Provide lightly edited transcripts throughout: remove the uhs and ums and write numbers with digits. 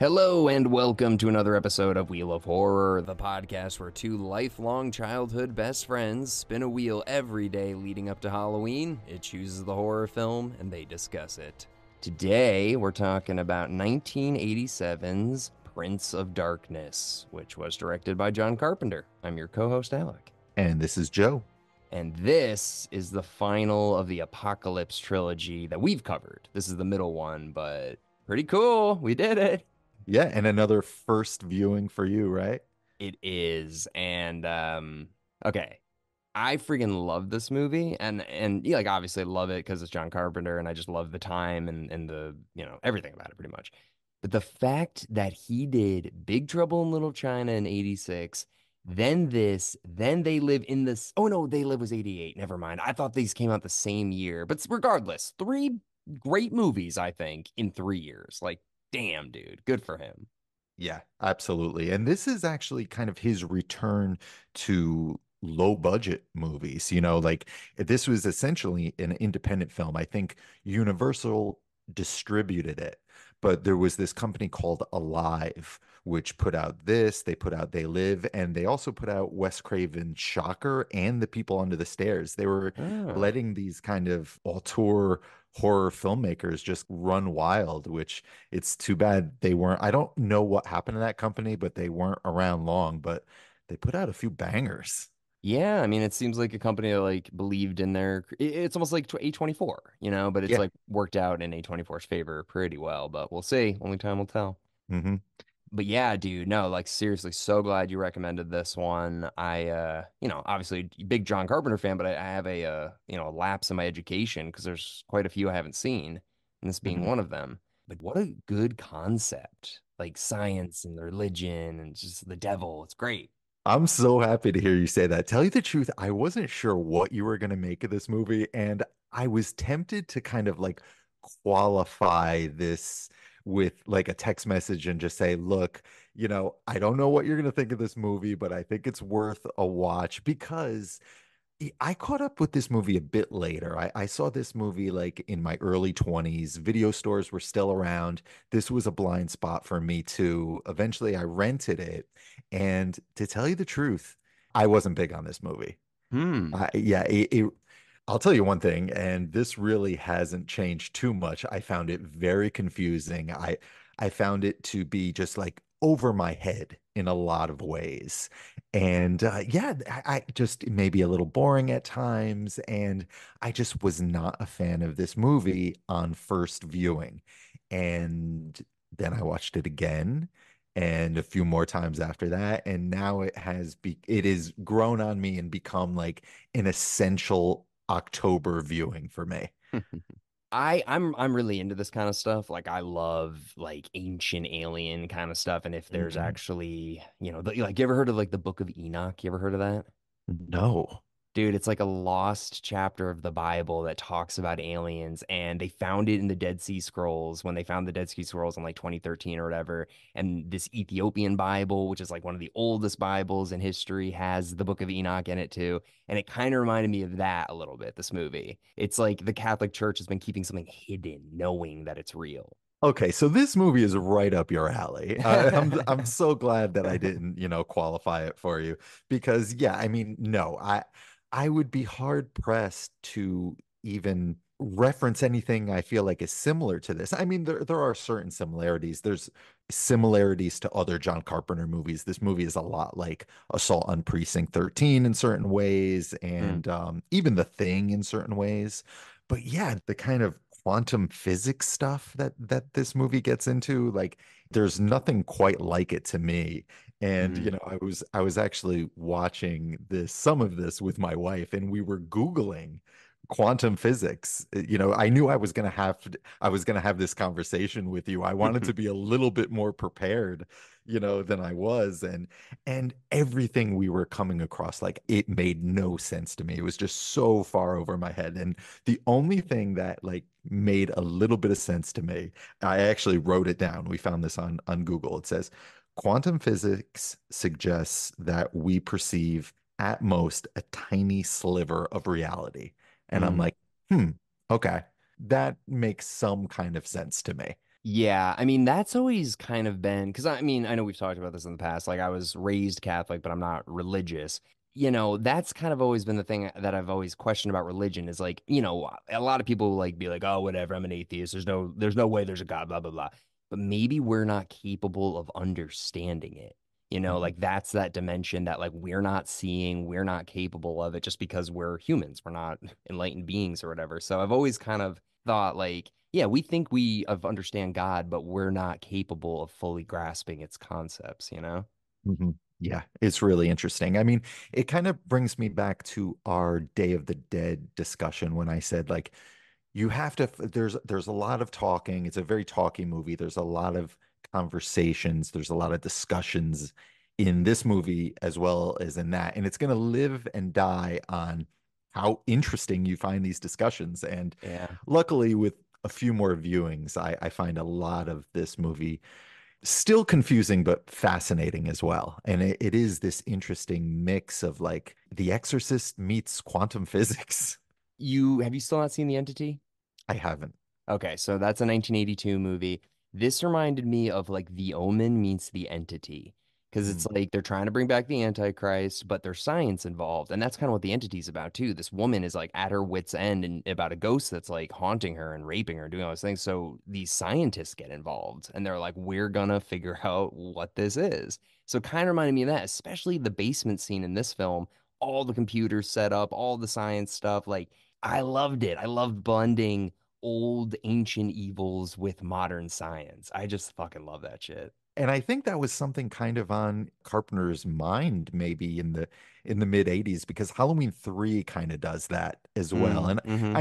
Hello and welcome to another episode of Wheel of Horror, the podcast where two lifelong childhood best friends spin a wheel every day leading up to Halloween. It chooses the horror film and they discuss it. Today we're talking about 1987's Prince of Darkness, which was directed by John Carpenter. I'm your co-host Alec. And this is Joe. And this is the final of the Apocalypse trilogy that we've covered. This is the middle one, but pretty cool. We did it. Yeah, and another first viewing for you, right? It is. And okay. I freaking love this movie and yeah, like obviously I love it because it's John Carpenter and I just love the time and the, everything about it pretty much. But the fact that he did Big Trouble in Little China in 86, then this, then They Live in this. Oh no, They Live was 88. Never mind. I thought these came out the same year. But regardless, three great movies, I think, in 3 years. Like, damn, dude. Good for him. Yeah, absolutely. And this is actually kind of his return to low budget movies. Like this was essentially an independent film. I think Universal distributed it, but there was this company called Alive, which put out this, they put out They Live, and they also put out Wes Craven's Shocker and The People Under the Stairs. They were Oh. letting these kind of auteur horror filmmakers just run wild, which it's too bad they weren't. I don't know what happened to that company, but they weren't around long, but they put out a few bangers. Yeah, I mean, it seems like a company that like believed in their. It's almost like A24, but it's Yeah. like worked out in A24's favor pretty well. But we'll see. Only time will tell. Hmm. But yeah, dude, no, like seriously, so glad you recommended this one. Obviously big John Carpenter fan, but I have a lapse in my education because there's quite a few I haven't seen, and this being Hmm. one of them. But what a good concept, like science and religion and just the devil. It's great. I'm so happy to hear you say that. Tell you the truth, I wasn't sure what you were going to make of this movie, and I was tempted to kind of like qualify this with like a text message and just say, look, I don't know what you're going to think of this movie, but I think it's worth a watch because I caught up with this movie a bit later. I saw this movie like in my early 20s. Video stores were still around. This was a blind spot for me too. Eventually, I rented it. And to tell you the truth, I wasn't big on this movie. Hmm. Yeah, I'll tell you one thing, and this really hasn't changed too much. I found it very confusing. I found it to be just like over my head in a lot of ways. And yeah, I just maybe a little boring at times. And I just was not a fan of this movie on first viewing. And then I watched it again and a few more times after that. And now it is grown on me and become like an essential October viewing for me. I'm really into this kind of stuff. Like I love like ancient alien kind of stuff. And if there's Mhm. actually, like you ever heard of like the Book of Enoch? You ever heard of that? No. Dude, it's like a lost chapter of the Bible that talks about aliens, and they found it in the Dead Sea Scrolls when they found the Dead Sea Scrolls in like 2013 or whatever. And this Ethiopian Bible, which is like one of the oldest Bibles in history, has the Book of Enoch in it too. And it kind of reminded me of that a little bit, this movie. It's like the Catholic Church has been keeping something hidden, knowing that it's real. Okay, so this movie is right up your alley. I'm so glad that I didn't, qualify it for you because yeah, I mean, no, I would be hard pressed to even reference anything I feel like is similar to this. I mean, there are certain similarities. There's similarities to other John Carpenter movies. This movie is a lot like Assault on Precinct 13 in certain ways, Hmm. and even The Thing in certain ways. But yeah, the kind of quantum physics stuff that this movie gets into, like there's nothing quite like it to me. And Hmm. I was actually watching some of this with my wife, and we were Googling quantum physics. I knew I was gonna have this conversation with you. I wanted to be a little bit more prepared, than I was. And everything we were coming across, like it made no sense to me. It was just so far over my head. And the only thing that like made a little bit of sense to me, I actually wrote it down. We found this on Google. It says quantum physics suggests that we perceive at most a tiny sliver of reality. And I'm Hmm. like, okay, that makes some kind of sense to me. Yeah, I mean that's always kind of been because I mean I know we've talked about this in the past. Like I was raised Catholic, but I'm not religious. That's kind of always been the thing that I've always questioned about religion is like, a lot of people like be like, "Oh, whatever, I'm an atheist. There's no way there's a God, blah blah blah." But maybe we're not capable of understanding it. Mhm. Like that's that dimension that like we're not seeing, we're not capable of it just because we're humans. We're not enlightened beings or whatever. So I've always kind of thought like, yeah, we think we of understand God, but we're not capable of fully grasping its concepts? Yeah, it's really interesting. I mean, it kind of brings me back to our Day of the Dead discussion when I said like you have to there's a lot of talking. It's a very talky movie. There's a lot of conversations, there's a lot of discussions in this movie as well as in that. And it's going to live and die on how interesting you find these discussions. And Yeah. luckily with a few more viewings, I find a lot of this movie still confusing but fascinating as well. And it is this interesting mix of like The Exorcist meets quantum physics. Have you still not seen The Entity? I haven't. Okay, so that's a 1982 movie. This reminded me of like The Omen meets The Entity because it's Mm, like they're trying to bring back the Antichrist, but there's science involved, and that's kind of what The Entity's about too. This woman is like at her wit's end and about a ghost that's like haunting her and raping her, doing all those things. So these scientists get involved, and they're like, "We're gonna figure out what this is." So it kind of reminded me of that, especially the basement scene in this film. All the computers set up, all the science stuff. Like I loved it. I loved blending old ancient evils with modern science. I just fucking love that shit. and I think that was something kind of on Carpenter's mind maybe in the mid 80s because Halloween 3 kind of does that as well. And Mm-hmm.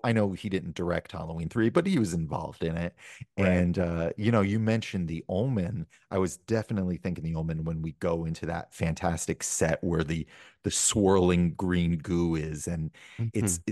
I know he didn't direct Halloween 3, but he was involved in it. Right. And you mentioned The Omen. I was definitely thinking The Omen when we go into that fantastic set where the swirling green goo is and Hmm.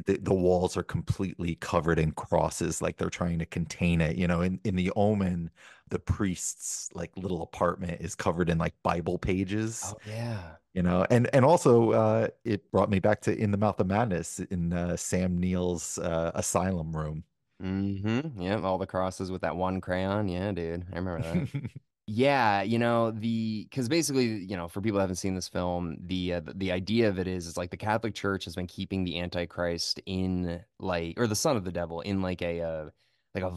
the walls are completely covered in crosses like they're trying to contain it. In The Omen the priest's like little apartment is covered in like Bible pages, Oh yeah. and also it brought me back to In the Mouth of Madness in Sam Neill's asylum room. Mm-hmm. Yeah, all the crosses with that one crayon. Yeah, dude. I remember that. Yeah, because basically, for people who haven't seen this film, the idea of it is like the Catholic Church has been keeping the Antichrist in like, or the son of the devil in like a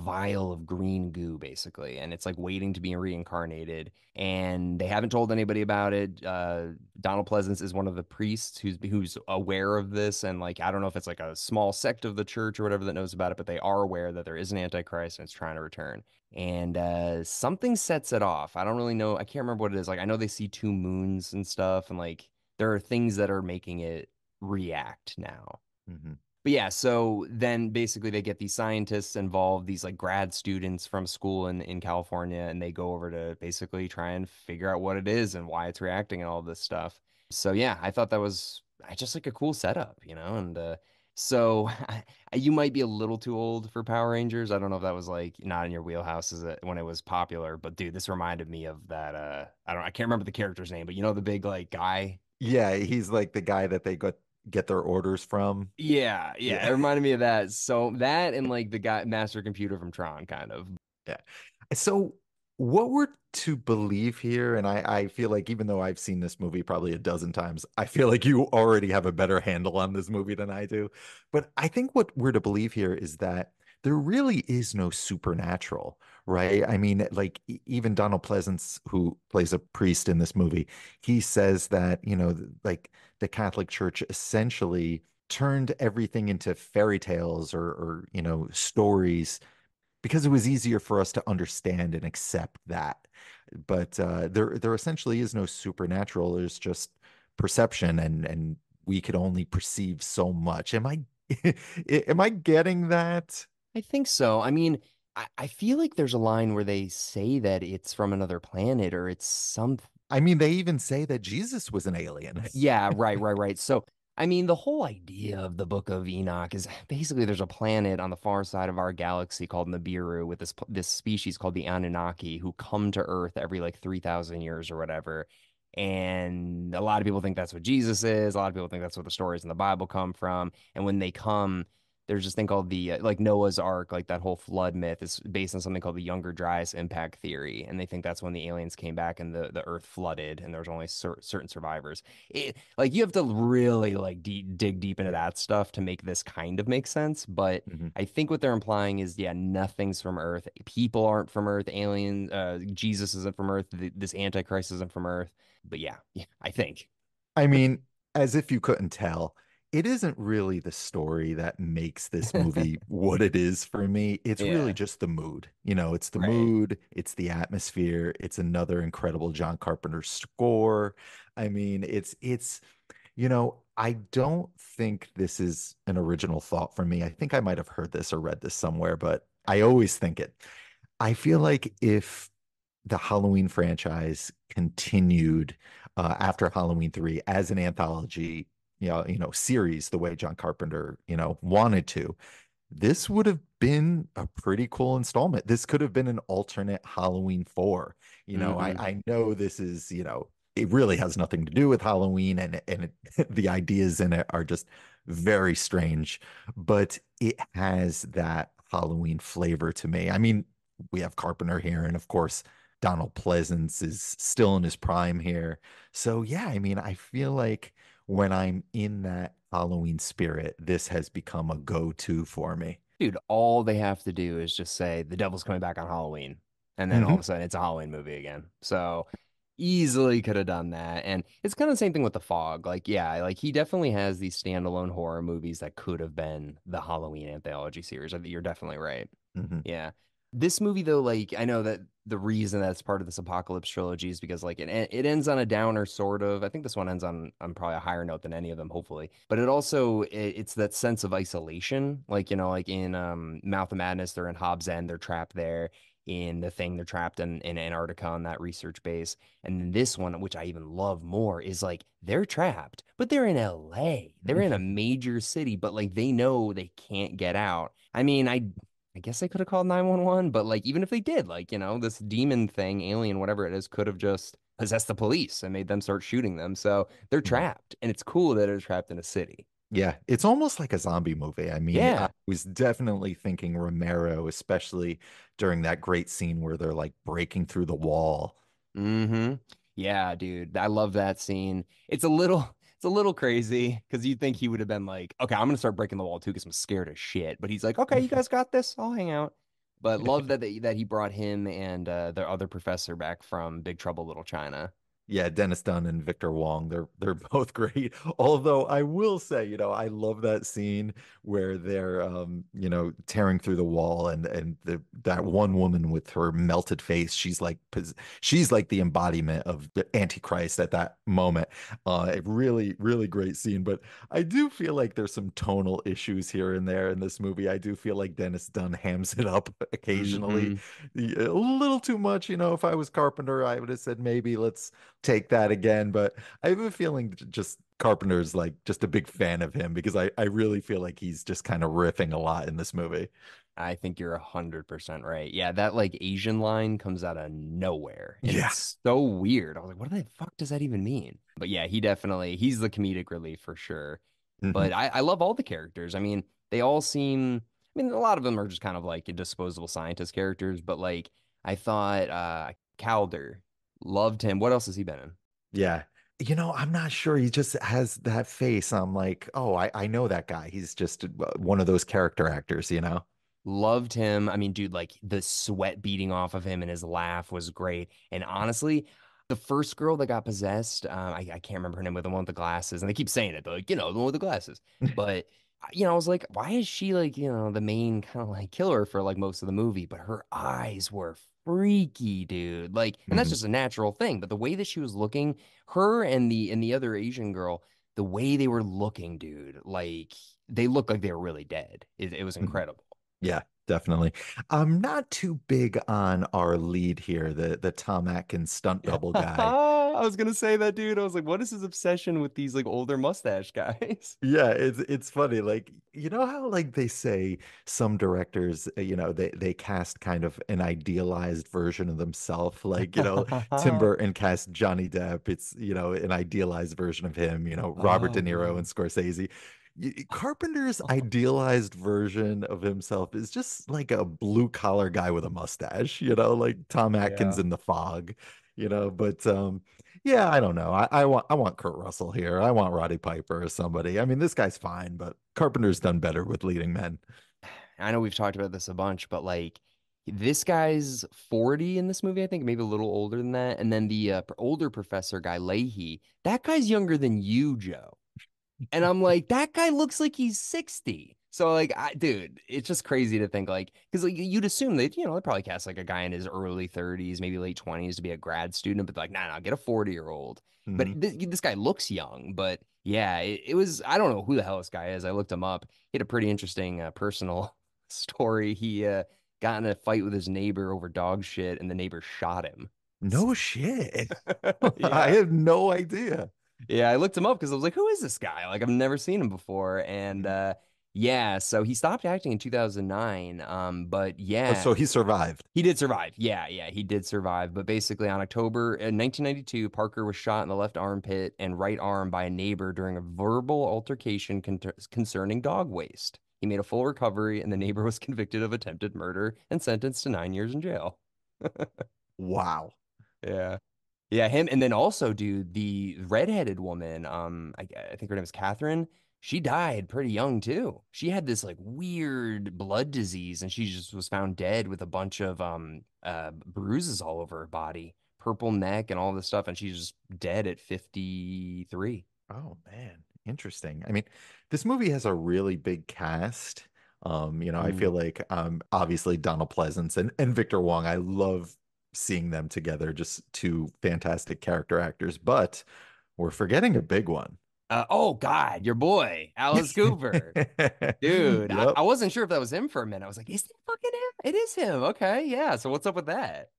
vial of green goo, basically, and it's like waiting to be reincarnated, and they haven't told anybody about it. Donald Pleasance is one of the priests who's aware of this, and like I don't know if it's like a small sect of the church or whatever that knows about it, but they are aware that there is an Antichrist and it's trying to return and something sets it off. I don't really know. I can't remember what it is. Like I know they see two moons and stuff, and like there are things that are making it react now. Mhm. But yeah, so then basically they get these scientists involved, these like grad students from school in California, and they go over to basically try and figure out what it is and why it's reacting and all this stuff. So yeah, I thought that was just like a cool setup, and so you might be a little too old for Power Rangers. I don't know if that was like not in your wheelhouse as when it was popular, but dude, this reminded me of that I can't remember the character's name, but the big like guy. Yeah, he's like the guy that they get their orders from. Yeah, yeah, Yeah. it reminded me of that. So that and like the guy Master Computer from Tron kind of. Yeah. So what we're to believe here, and I feel like even though I've seen this movie probably a dozen times, I feel like you already have a better handle on this movie than I do. But I think what we're to believe here is that there really is no supernatural, right? I mean, like even Donald Pleasance, who plays a priest in this movie, he says that, like the Catholic Church essentially turned everything into fairy tales or stories because it was easier for us to understand and accept that. But there essentially is no supernatural. There's just perception, and we could only perceive so much. Am I getting that? I think so. I mean, I feel like there's a line where they say that it's from another planet or it's some. I mean, they even say that Jesus was an alien. Yeah, right, right, right. So, I mean, the whole idea of the Book of Enoch is basically there's a planet on the far side of our galaxy called Nibiru with this species called the Anunnaki who come to Earth every like 3,000 years or whatever. And a lot of people think that's what Jesus is. A lot of people think that's what the stories in the Bible come from. And when they come, there's this thing called the like Noah's Ark, like that whole flood myth is based on something called the Younger Dryas impact theory, and they think that's when the aliens came back and the Earth flooded, and there was only certain survivors. Like you have to really like dig deep into that stuff to make this kind of make sense, but Mhm. I think what they're implying is, yeah, nothing's from Earth. People aren't from Earth. Jesus isn't from Earth. This Antichrist isn't from Earth. But yeah, yeah, I think. I mean, as if you couldn't tell, it isn't really the story that makes this movie what it is for me. It's really Yeah, just the mood. You know, it's the right. mood, it's the atmosphere, it's another incredible John Carpenter score. I mean, I don't think this is an original thought from me. I think I might have heard this or read this somewhere, but I always think it. I feel like if the Halloween franchise continued after Halloween 3 as an anthology, series the way John Carpenter, wanted to, this would have been a pretty cool installment. This could have been an alternate Halloween 4. Hmm. I know this is, it really has nothing to do with Halloween the ideas in it are just very strange, but it has that Halloween flavor to me. I mean, we have Carpenter here, and of course, Donald Pleasance is still in his prime here. So yeah, I mean, I feel like when I'm in that Halloween spirit, this has become a go-to for me. Dude, all they have to do is just say the devil's coming back on Halloween. And then all of Hmm. a sudden it's a Halloween movie again. So easily could have done that. And it's kind of the same thing with The Fog. Like, yeah, like he definitely has these standalone horror movies that could have been the Halloween anthology series. I think you're definitely right. Hmm. Yeah. This movie though, like I know that the reason that's part of this apocalypse trilogy is because like it ends on a downer sort of. I think this one ends on probably a higher note than any of them, hopefully. But it also it's that sense of isolation. Like, like in Mouth of Madness, they're in Hobbs End, they're trapped there. In The Thing, they're trapped in Antarctica on that research base. And then this one, which I even love more, is like they're trapped, but they're in LA. They're in a major city, but like they know they can't get out. I mean, I guess they could have called 911, but like even if they did, like, this demon thing, alien, whatever it is, could have just possessed the police and made them start shooting them. So they're trapped. And it's cool that they're trapped in a city. Yeah, it's almost like a zombie movie. I mean, I Yeah. was definitely thinking Romero, especially during that great scene where they're like breaking through the wall. Mm-hmm. Yeah, dude. I love that scene. It's a little crazy because you'd think he would have been like, okay, I'm gonna start breaking the wall too because I'm scared as shit. But he's like, okay, you guys got this. I'll hang out. But love that he brought him and the other professor back from Big Trouble Little China. Yeah, Dennis Dunn and Victor Wong, they're both great. Although I will say, I love that scene where they're tearing through the wall and that one woman with her melted face, she's like the embodiment of the Antichrist at that moment. A really, really great scene. But I do feel like there's some tonal issues here and there in this movie. I do feel like Dennis Dunn hams it up occasionally. Mm-hmm. A little too much, if I was Carpenter, I would have said maybe let's take that again. But I have a feeling just Carpenter's like just a big fan of him because I really feel like he's just kind of riffing a lot in this movie. I think you're 100% right. Yeah, that like Asian line comes out of nowhere and Yeah. it's so weird. I was like, what the fuck does that even mean? But yeah, he's the comedic relief for sure. Hmm. But I love all the characters. I mean, they all seem, I mean, a lot of them are just kind of like disposable scientist characters, but like I thought Calder, loved him. What else has he been in? Yeah. I'm not sure. He just has that face. I'm like, oh, I know that guy. He's just one of those character actors. Loved him. I mean, dude, like the sweat beating off of him and his laugh was great. And honestly, the first girl that got possessed, I can't remember her name, with the one with the glasses. And they keep saying it, like, the one with the glasses. But, I was like, why is she like, the main kind of like killer for like most of the movie? But her eyes were freaky, dude. Like, and that's Mhm. just a natural thing. But the way that she was looking, her and the other Asian girl, the way they were looking, dude, like they looked like they were really dead. It was Mhm. incredible. Yeah, definitely. I'm not too big on our lead here, the Tom Atkins stunt double guy. I was gonna say that, dude. I was like, what is his obsession with these like older mustache guys? Yeah, it's funny. Like, you know how like they say some directors, they cast kind of an idealized version of themselves. Like, Tim Burton cast Johnny Depp. It's, an idealized version of him, Robert De Oh Niro and man. Scorsese. Carpenter's idealized version of himself is just like a blue collar guy with a mustache, like Tom Atkins Yeah. in The Fog, but yeah, I don't know. I want Kurt Russell here. I want Roddy Piper or somebody. I mean, this guy's fine, but Carpenter's done better with leading men. I know we've talked about this a bunch, but like this guy's 40 in this movie, I think, maybe a little older than that. And then the older professor guy, Leahy, that guy's younger than you, Joe. And I'm like, that guy looks like he's 60. So like, dude, it's just crazy to think like, because like you'd assume that, they probably cast like a guy in his early 30s, maybe late 20s to be a grad student, but like, nah, get a 40-year-old. But Hmm. this guy looks young, but yeah, it was, I don't know who the hell this guy is. I looked him up. He had a pretty interesting personal story. He got in a fight with his neighbor over dog shit, and the neighbor shot him. No shit. I Yeah. had no idea. Yeah, I looked him up because I was like, who is this guy? Like, I've never seen him before. And Mhm. yeah, so he stopped acting in 2009. But Oh, yeah, so he survived. he did survive. Yeah, he did survive. But basically, on October 1992, Parker was shot in the left armpit and right arm by a neighbor during a verbal altercation concerning dog waste. He made a full recovery, and the neighbor was convicted of attempted murder and sentenced to 9 years in jail. Wow. Yeah. Yeah, him, and then also, dude, the redheaded woman, I think her name is Catherine. She died pretty young too. She had this like weird blood disease, and she just was found dead with a bunch of bruises all over her body, purple neck, and all this stuff, and she's just dead at 53. Oh man, interesting. I mean, this movie has a really big cast. I Mm. feel like obviously Donald Pleasance and Victor Wong. I love seeing them together, just two fantastic character actors, but we're forgetting a big one. Oh God, your boy, Alice Cooper. Dude, I, Yep. I wasn't sure if that was him for a minute. I was like, is that fucking him? It is him. Okay, yeah. So what's up with that?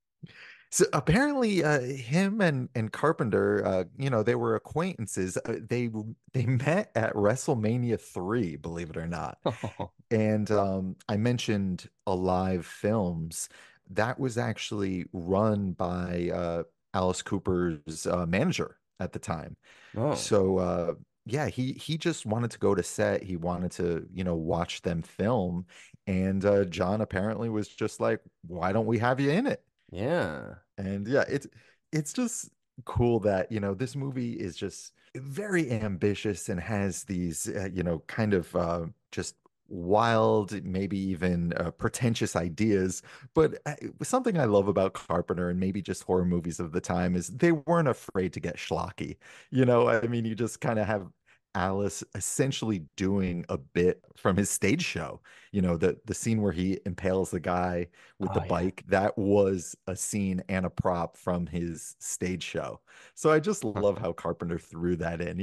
So apparently, him and Carpenter, they were acquaintances. They met at WrestleMania 3, believe it or not. And I mentioned Alive Films. That was actually run by Alice Cooper's manager at the time. Oh, So yeah, he just wanted to go to set. He wanted to, watch them film. And John apparently was just like, "Why don't we have you in it?" yeah. And yeah, it's just cool that, this movie is just very ambitious and has these, kind of just wild, maybe even pretentious ideas. But something I love about Carpenter and maybe just horror movies of the time is they weren't afraid to get schlocky. I mean, you just kind of have Alice essentially doing a bit from his stage show. The scene where he impales the guy with the Oh yeah. bike, that was a scene and a prop from his stage show. So I just love how Carpenter threw that in.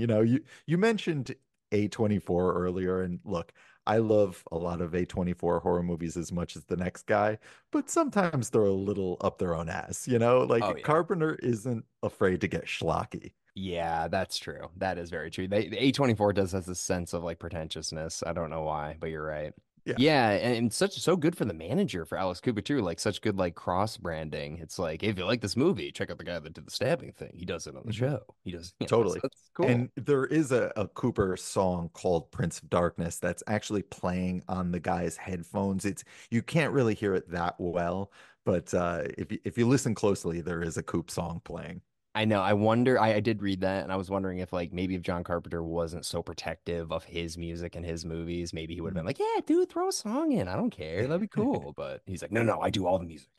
You mentioned A24 earlier, and look, I love a lot of A24 horror movies as much as the next guy, but sometimes they're a little up their own ass, Oh like yeah. Carpenter isn't afraid to get schlocky. Yeah, that's true. That is very true. The A24 does have this sense of like pretentiousness. I don't know why, but you're right. Yeah. Yeah, and so good for the manager for Alice Cooper too. Like such good like cross branding. It's like if you like this movie, check out the guy that did the stabbing thing. He does it on the Mhm. show. He does, so Totally. that's And cool. there is a Cooper song called Prince of Darkness that's actually playing on the guy's headphones. You can't really hear it that well, but if you listen closely, there is a Coop song playing. I know. I wonder. I did read that, and I was wondering if, like, maybe if John Carpenter wasn't so protective of his music and his movies, maybe he would have been Mhm. like, "Yeah, dude, throw a song in. I don't care. That'd be cool." But he's like, "No, no, I do all the music."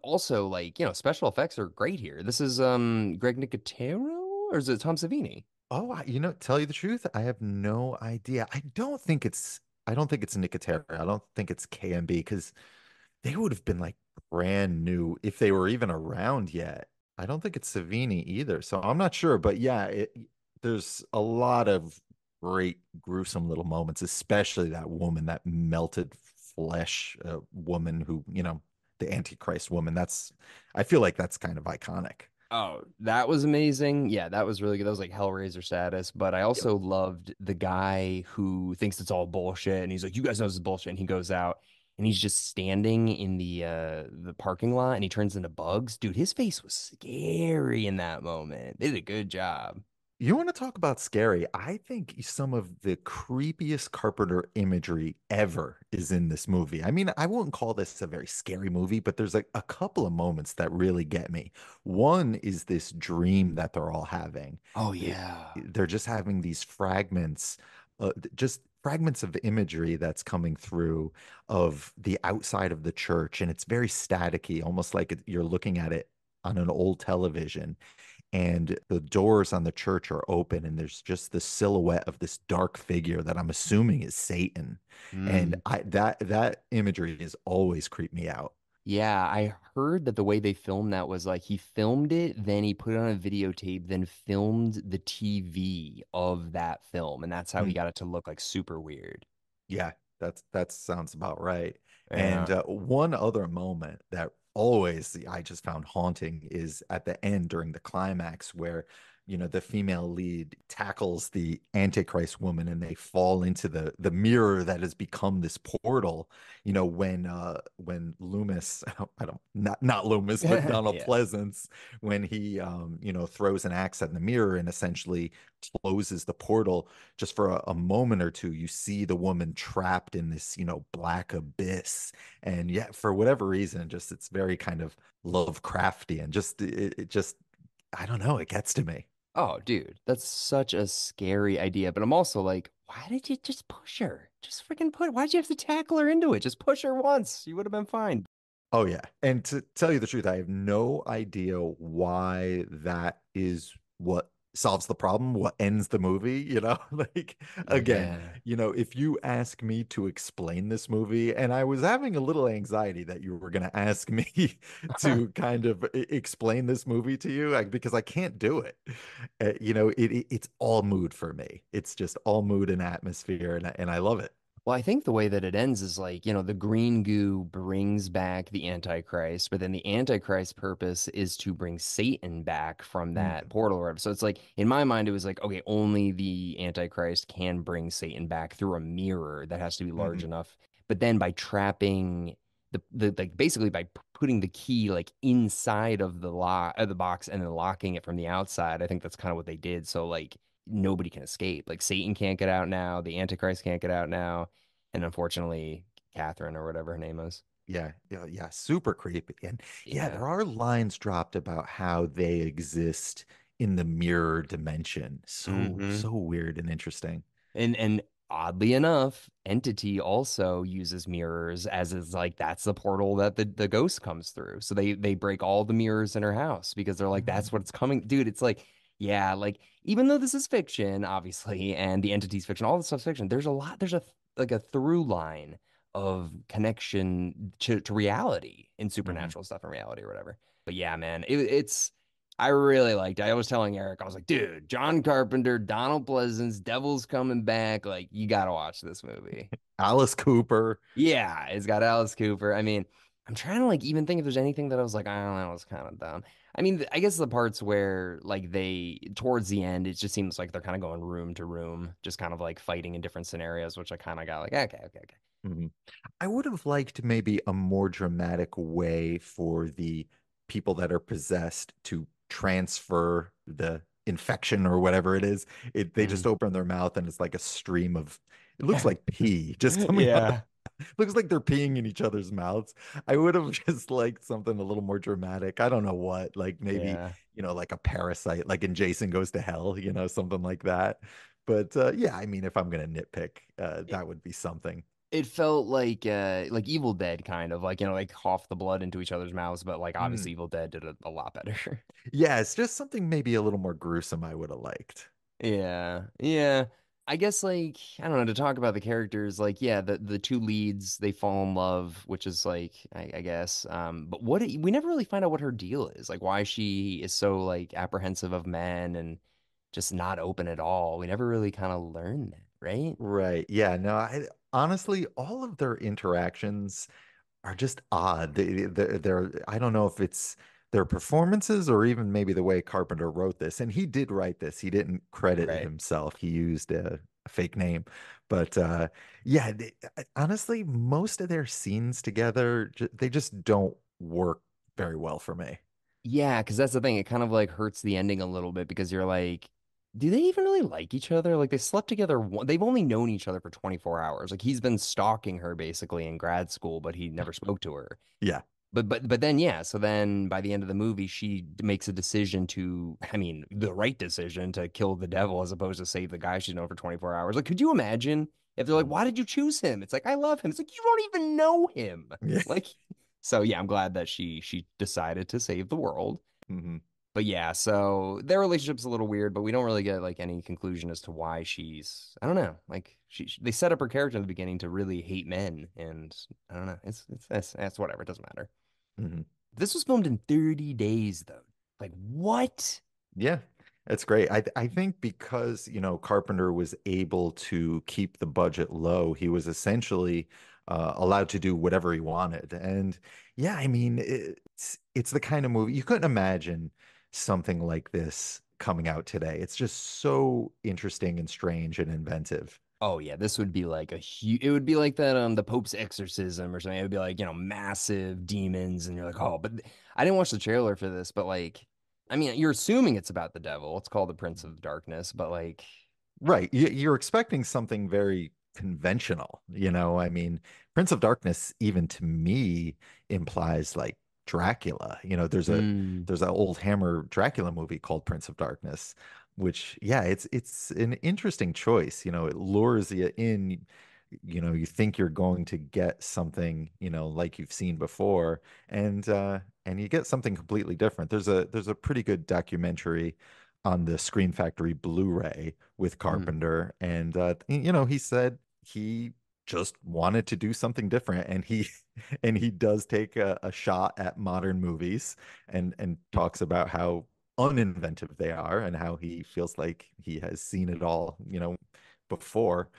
Also, like, special effects are great here. This is Greg Nicotero, or is it Tom Savini? Oh, tell you the truth, I have no idea. I don't think it's Nicotera. I don't think it's KMB because they would have been like brand new if they were even around yet. I don't think it's Savini either. So I'm not sure, but yeah, there's a lot of great gruesome little moments, especially that woman, that melted flesh woman who, the Antichrist woman. I feel like that's kind of iconic. Oh, that was amazing. Yeah, that was really good. That was like Hellraiser status. But I Yep. also loved the guy who thinks it's all bullshit, and he's like, "You guys know this is bullshit." And he goes out and he's just standing in the parking lot, and he turns into bugs. Dude, his face was scary in that moment. They did a good job. You want to talk about scary? I think some of the creepiest Carpenter imagery ever is in this movie. I mean, I wouldn't call this a very scary movie, but there's like a couple of moments that really get me. One is this dream that they're all having. Oh It- yeah. they're just having these fragments, just fragments of imagery that's coming through of the outside of the church, and it's very staticky, almost like you're looking at it on an old television, and the doors on the church are open, and there's just the silhouette of this dark figure that I'm assuming is Satan. And Mm. that imagery has always creeped me out. Yeah, I heard that the way they filmed that was like he filmed it, then he put it on a videotape, then filmed the TV of that film, and that's how he Mm. got it to look like super weird. Yeah, that sounds about right. And Yeah. one other moment that always I just found haunting is at the end during the climax where, the female lead tackles the Antichrist woman and they fall into the mirror that has become this portal. When Loomis, I don't not Loomis, but Donald Yeah. Pleasance, when he throws an axe at the mirror and essentially closes the portal, just for a moment or two, you see the woman trapped in this, black abyss. And yet, for whatever reason, just it's very kind of Lovecraftian. Just it just I don't know, it gets to me. Oh, dude, that's such a scary idea. But I'm also like, why did you just push her? Just freaking why'd you have to tackle her into it? Just push her once. You would have been fine. Oh yeah. And to tell you the truth, I have no idea why that is what solves the problem, what ends the movie, Like again, Yeah. if you ask me to explain this movie, and I was having a little anxiety that you were going to ask me to kind of explain this movie to you, because I can't do it. It's all mood for me. It's just all mood and atmosphere, and I love it. Well, I think the way that it ends is like, the green goo brings back the Antichrist, but then the Antichrist purpose is to bring Satan back from that Mm, portal or whatever. So it's like, in my mind, it was like, okay, only the Antichrist can bring Satan back through a mirror that has to be large mhm. enough. But then by trapping the like basically by putting the key like inside of the lock of the box and then locking it from the outside, I think that's kind of what they did. So like nobody can escape. Like Satan can't get out now, the Antichrist can't get out now, and unfortunately, Catherine or whatever her name is. Yeah, yeah, yeah, super creepy. And yeah, Yeah. there are lines dropped about how they exist in the mirror dimension. So, Hmm. so weird and interesting. And oddly enough, Entity also uses mirrors as is like that's the portal that the ghost comes through. So they break all the mirrors in her house because they're like that's Mm, what's coming. Dude, it's like yeah, like even though this is fiction, obviously, and the entity's fiction, all this stuff's fiction, there's a like a through line of connection to reality in mhm. supernatural stuff in reality or whatever. But yeah, man, it's I really liked it. I was telling Eric, I was like, dude, John Carpenter, Donald Pleasance, Devil's coming back. Like, you gotta watch this movie. Alice Cooper. Yeah, it's got Alice Cooper. I mean, I'm trying to like even think if there's anything that I was like, I don't know, it was kind of dumb. I mean, I guess the parts where like they towards the end, it just seems like they're kind of going room to room, just kind of like fighting in different scenarios, which I kind of got like, okay, okay, okay. Mhm. I would have liked maybe a more dramatic way for the people that are possessed to transfer the infection or whatever it is. They just Mm. open their mouth and it's like a stream of, it looks like pee just coming out. Yeah, Looks like they're peeing in each other's mouths. I would have just liked something a little more dramatic. I don't know what, like maybe, yeah. like a parasite, like in Jason Goes to Hell, something like that. But yeah, I mean, if I'm gonna nitpick, that would be something. It felt like Evil Dead kind of like they cough the blood into each other's mouths, but like Mm. obviously Evil Dead did a lot better. Yeah, it's just something maybe a little more gruesome I would have liked. Yeah, yeah. I guess like I don't know to talk about the characters. Like yeah, the two leads they fall in love, which is like I guess. But we never really find out what her deal is. Like why she is so like apprehensive of men and just not open at all. We never really kind of learn that, right? Right. Yeah, no, honestly, all of their interactions are just odd. I don't know if it's their performances or even maybe the way Carpenter wrote this. And he did write this. He didn't credit Right. himself. He used a fake name. But yeah, honestly, most of their scenes together, they just don't work very well for me. Yeah, because that's the thing. It kind of like hurts the ending a little bit because you're like, do they even really like each other? Like they slept together. They've only known each other for 24 hours. Like he's been stalking her basically in grad school, but he never spoke to her. Yeah. But then yeah, so then by the end of the movie, she makes a decision to, I mean, the right decision to kill the devil as opposed to save the guy she's known for 24 hours. Like, could you imagine if they're like, Mhm. why did you choose him? It's like, I love him. It's like you don't even know him. Yeah. Like, so yeah, I'm glad that she decided to save the world. Hmm. But yeah, so their relationship's a little weird, but we don't really get like any conclusion as to why she's, I don't know, like they set up her character in the beginning to really hate men, and I don't know, that's whatever, it doesn't matter. Hmm. This was filmed in 30 days though. Like what? Yeah, that's great. I think because, Carpenter was able to keep the budget low, he was essentially allowed to do whatever he wanted. And yeah, I mean, it's the kind of movie you couldn't imagine something like this coming out today. It's just so interesting and strange and inventive. Oh yeah, this would be like a huge, it would be like that the Pope's exorcism or something. It would be like, massive demons and you're like, "Oh, but I didn't watch the trailer for this, but like I mean, you're assuming it's about the devil. It's called the Prince of Darkness, but like Right. You're expecting something very conventional, I mean, Prince of Darkness, even to me, implies like Dracula. There's a mm, there's an old Hammer Dracula movie called Prince of Darkness, which, yeah, it's an interesting choice. It lures you in. You think you're going to get something, like you've seen before, and you get something completely different. There's a pretty good documentary on the Scream Factory Blu-ray with mm. Carpenter, and he said he just wanted to do something different, and he and he does take a shot at modern movies, and talks about how uninventive they are and how he feels like he has seen it all, before.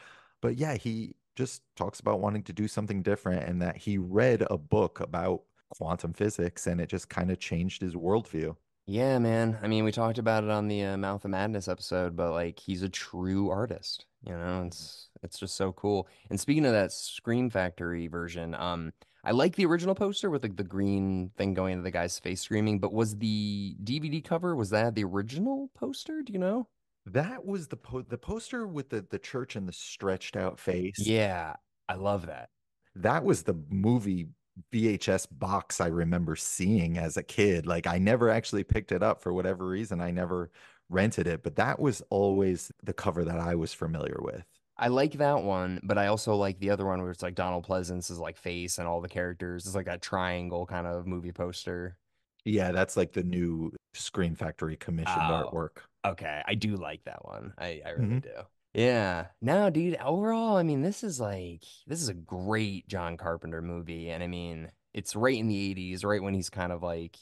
But yeah, he just talks about wanting to do something different, and that he read a book about quantum physics, and it just kind of changed his worldview. Yeah, man. I mean, we talked about it on the Mouth of Madness episode, but like he's a true artist. It's just so cool. And speaking of that Scream Factory version, I like the original poster with like the green thing going into the guy's face screaming, but was the DVD cover, was that the original poster? Do you know? That was the poster with the church and the stretched out face. Yeah, I love that. That was the movie VHS box I remember seeing as a kid. Like, I never actually picked it up for whatever reason. I never rented it, but that was always the cover that I was familiar with. I like that one, but I also like the other one where it's like Donald Pleasence's like face and all the characters. It's like that triangle kind of movie poster. Yeah, that's like the new Screen Factory commissioned Oh, artwork. okay. I do like that one. I really Hmm. do. Yeah. No, dude, overall, I mean, this is a great John Carpenter movie. And I mean, it's right in the 80s, right when he's kind of like,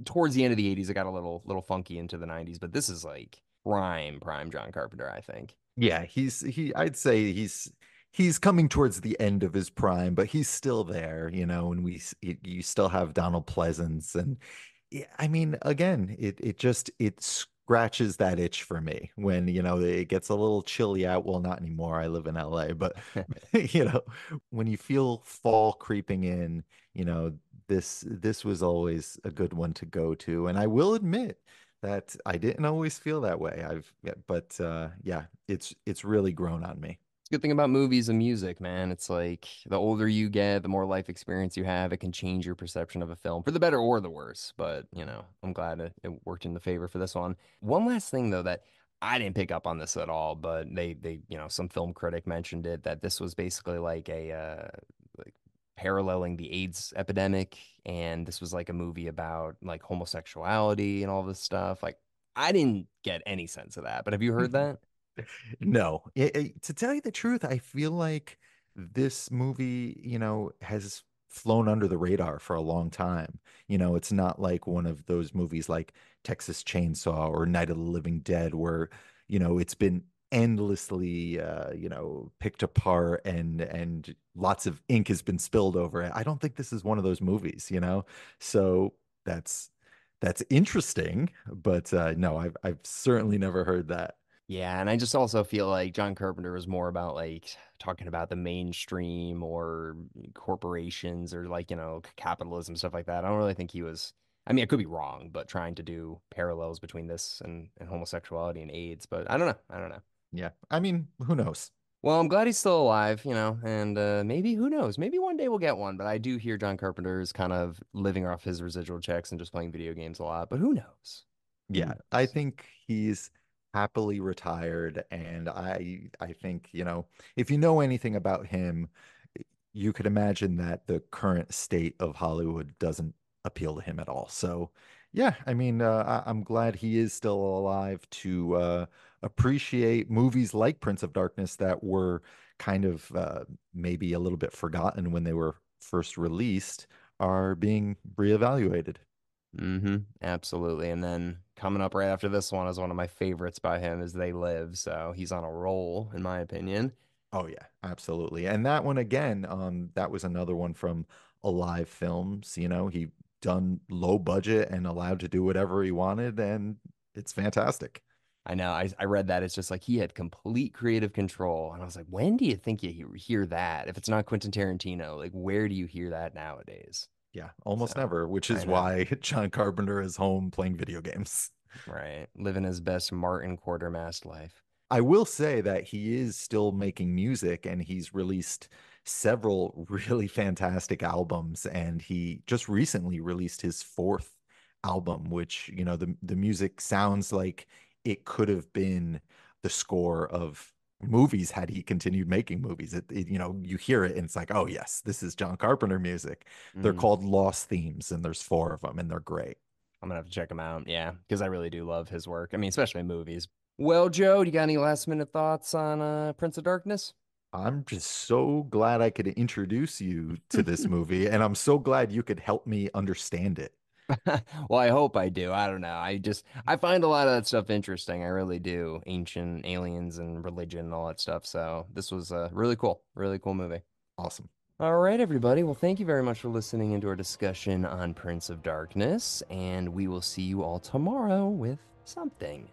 towards the end of the 80s, it got a little funky into the 90s, but this is like prime John Carpenter, I think. Yeah, I'd say he's coming towards the end of his prime, but he's still there, and you still have Donald Pleasance. And yeah, I mean, again, it scratches that itch for me when, it gets a little chilly out. Well, not anymore. I live in LA, but when you feel fall creeping in, this was always a good one to go to. And I will admit that I didn't always feel that way. Yeah, but yeah, it's really grown on me. Good thing about movies and music, man. It's like the older you get, the more life experience you have, it can change your perception of a film for the better or the worse. But, I'm glad it worked in the favor for this one. One last thing, though, that I didn't pick up on this at all, but some film critic mentioned it that this was basically like like paralleling the AIDS epidemic. And this was like a movie about like homosexuality and all this stuff. Like, I didn't get any sense of that. But have you heard that? No, to tell you the truth, I feel like this movie, has flown under the radar for a long time. It's not like one of those movies like Texas Chainsaw or Night of the Living Dead where, it's been endlessly, picked apart, and lots of ink has been spilled over it. I don't think this is one of those movies. So that's that's interesting, but no, I've certainly never heard that. Yeah, and I just also feel like John Carpenter was more about like talking about the mainstream or corporations or like, capitalism, stuff like that. I don't really think he was, I mean, I could be wrong, but trying to do parallels between this and homosexuality and AIDS, but I don't know. I don't know. Yeah. I mean, who knows? Well, I'm glad he's still alive, and maybe who knows? Maybe one day we'll get one. But I do hear John Carpenter is kind of living off his residual checks and just playing video games a lot. But who knows? Who Yeah, I knows? think he's happily retired, and I think, if you know anything about him, you could imagine that the current state of Hollywood doesn't appeal to him at all. So, yeah, I mean, I'm glad he is still alive to appreciate movies like Prince of Darkness that were kind of maybe a little bit forgotten when they were first released, are being reevaluated. Absolutely. And then coming up right after this one is one of my favorites by him is They Live. So he's on a roll, in my opinion. Oh yeah, absolutely. And that one again, that was another one from Alive Films. He done low budget and allowed to do whatever he wanted, and it's fantastic. I know. I read that. It's just like he had complete creative control. And I was like, when do you think you hear that? If it's not Quentin Tarantino, like where do you hear that nowadays? Yeah, almost So never, which I is know. why John Carpenter is home playing video games. Right. Living his best Martin Quartermass life. I will say that he is still making music and he's released several really fantastic albums. And he just recently released his fourth album, which, the music sounds like it could have been the score of movies had he continued making movies. You hear it and it's like, oh, yes, this is John Carpenter music. They're Mm, called Lost Themes, and there's four of them, and they're great. I'm gonna have to check him out. Yeah, because I really do love his work. I mean, especially in movies. Well, Joe, do you got any last minute thoughts on Prince of Darkness? I'm just so glad I could introduce you to this movie, and I'm so glad you could help me understand it. Well, I hope I do. I don't know. I find a lot of that stuff interesting. I really do. Ancient aliens and religion and all that stuff. So this was a really cool movie. Awesome. All right, everybody. Well, thank you very much for listening into our discussion on Prince of Darkness, and we will see you all tomorrow with something.